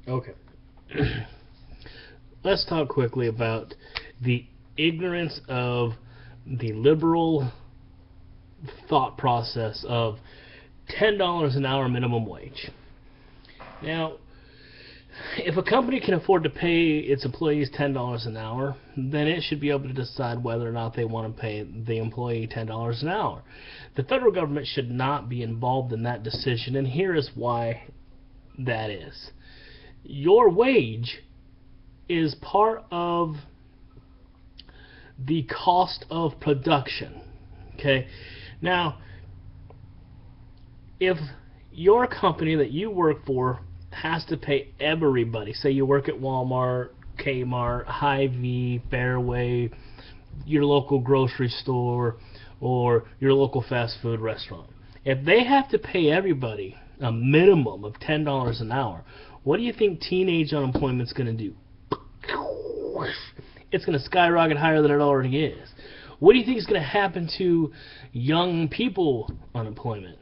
Okay. Let's talk quickly about the ignorance of the liberal thought process of $10 an hour minimum wage. Now, if a company can afford to pay its employees $10 an hour, then it should be able to decide whether or not they want to pay the employee $10 an hour. The federal government should not be involved in that decision, and here is why that is. Your wage is part of the cost of production. Okay? Now, if your company that you work for has to pay everybody, say you work at Walmart, Kmart, Hy-Vee, Fairway, your local grocery store, or your local fast food restaurant, if they have to pay everybody a minimum of $10 an hour, what do you think teenage unemployment's going to do? It's going to skyrocket higher than it already is. What do you think is going to happen to young people unemployment?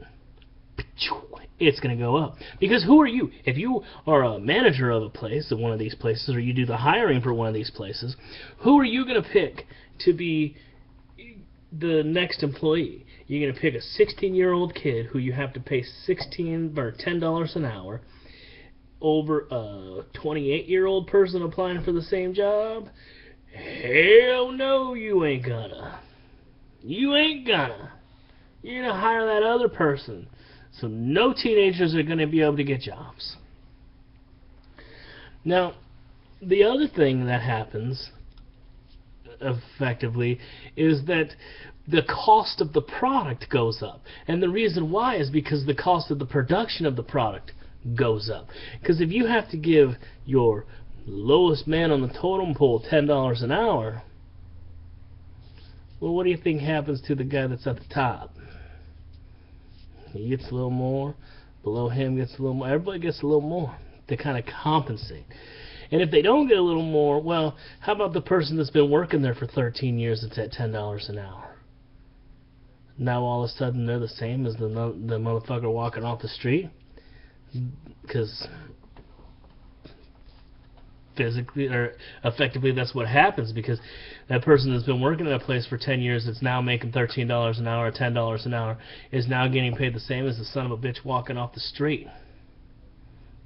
It's going to go up. Because who are you? If you are a manager of a place, of one of these places, or you do the hiring for one of these places, who are you going to pick to be the next employee? You're going to pick a 16-year-old kid who you have to pay $10 an hour over a 28-year-old person applying for the same job? Hell no, you ain't gonna. You ain't gonna. You're gonna hire that other person. So no teenagers are gonna be able to get jobs. Now, the other thing that happens effectively is that the cost of the product goes up. And the reason why is because the cost of the production of the product goes up. Because if you have to give your lowest man on the totem pole $10 an hour, well, what do you think happens to the guy that's at the top? He gets a little more, below him gets a little more, everybody gets a little more to kind of compensate. And if they don't get a little more, well, how about the person that's been working there for 13 years that's at $10 an hour? Now all of a sudden they're the same as the motherfucker walking off the street? Because physically or effectively that's what happens, because that person that's been working at a place for 10 years that's now making $13 an hour or $10 an hour is now getting paid the same as the son of a bitch walking off the street.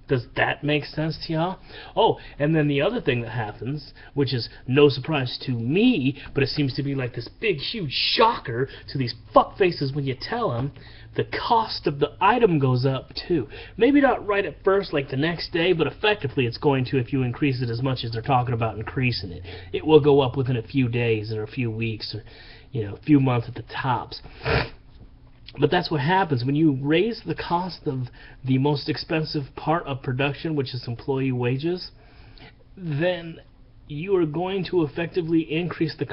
Does that make sense to y'all? Oh, and then the other thing that happens, which is no surprise to me, but it seems to be like this big, huge shocker to these fuckfaces when you tell them, the cost of the item goes up too. Maybe not right at first, like the next day, but effectively it's going to if you increase it as much as they're talking about increasing it. It will go up within a few days or a few weeks or, a few months at the tops. But that's what happens when you raise the cost of the most expensive part of production, which is employee wages. Then you are going to effectively increase the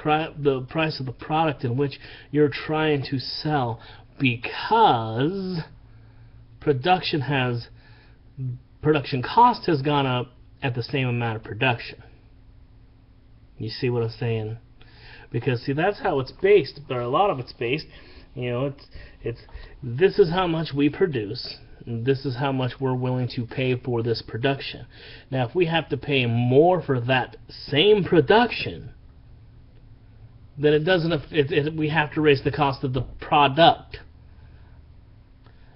price of the product in which you're trying to sell, because production cost has gone up at the same amount of production. You see what I'm saying? Because see, that's how it's based, but a lot of it's based. It's this is how much we produce, and this is how much we're willing to pay for this production. Now, if we have to pay more for that same production, then it doesn't. We have to raise the cost of the product.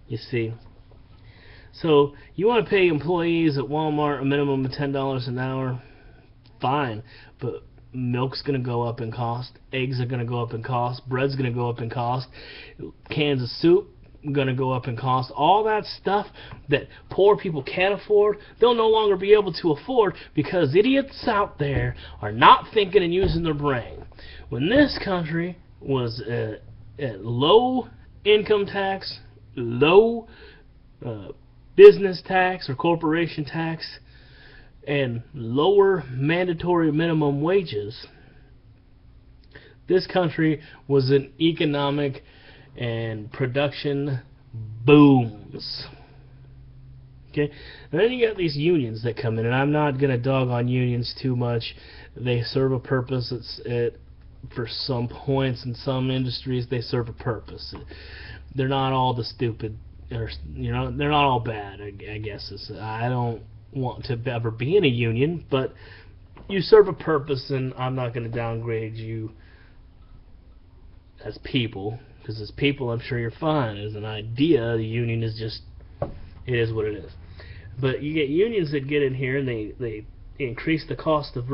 You see. So you want to pay employees at Walmart a minimum of $10 an hour? Fine, but milk's going to go up in cost, eggs are going to go up in cost, bread's going to go up in cost, cans of soup are going to go up in cost. All that stuff that poor people can't afford, they'll no longer be able to afford because idiots out there are not thinking and using their brain. When this country was at low income tax, low business tax or corporation tax, and lower mandatory minimum wages, this country was in economic and production booms. Okay, and then you got these unions that come in, and I'm not going to dog on unions too much. They serve a purpose. For some points in some industries, they serve a purpose. They're not all the stupid, or they're not all bad. I guess I don't want to ever be in a union, but you serve a purpose, and I'm not going to downgrade you as people, because as people I'm sure you're fine. As an idea, the union is just, it is what it is. But you get unions that get in here and they increase the cost of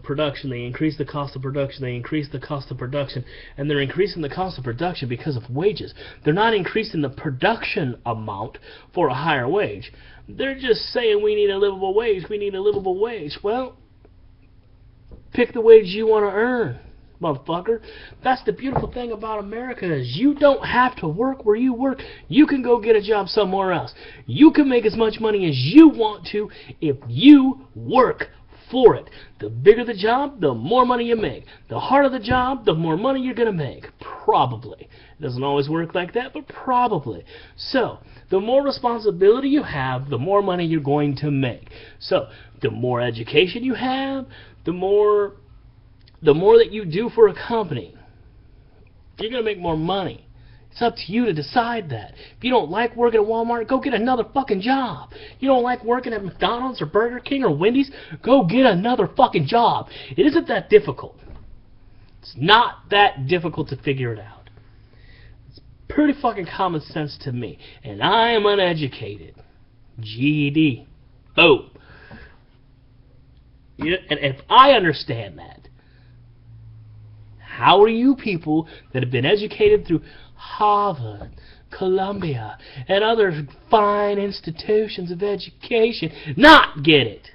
production, they increase the cost of production, they increase the cost of production, and they're increasing the cost of production because of wages. They're not increasing the production amount for a higher wage. They're just saying we need a livable wage, we need a livable wage. Well, pick the wage you want to earn, motherfucker. That's the beautiful thing about America, is you don't have to work where you work. You can go get a job somewhere else. You can make as much money as you want to if you work for it. The bigger the job, the more money you make. The harder the job, the more money you're going to make. Probably. It doesn't always work like that, but probably. So, the more responsibility you have, the more money you're going to make. So, the more education you have, the more that you do for a company, you're going to make more money. It's up to you to decide that. If you don't like working at Walmart, go get another fucking job. You don't like working at McDonald's or Burger King or Wendy's, go get another fucking job. It isn't that difficult. It's not that difficult to figure it out. It's pretty fucking common sense to me. And I am uneducated. GED. Boom. Yeah, and if I understand that, how are you people that have been educated through Harvard, Columbia, and other fine institutions of education not get it?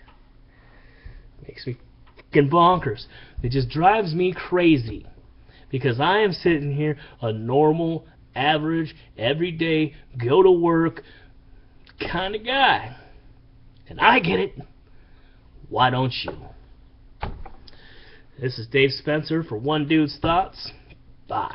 Makes me fucking bonkers. It just drives me crazy, because I am sitting here, a normal, average, everyday, go to work kind of guy, and I get it. Why don't you? This is Dave Spencer for One Dude's Thoughts. Bye.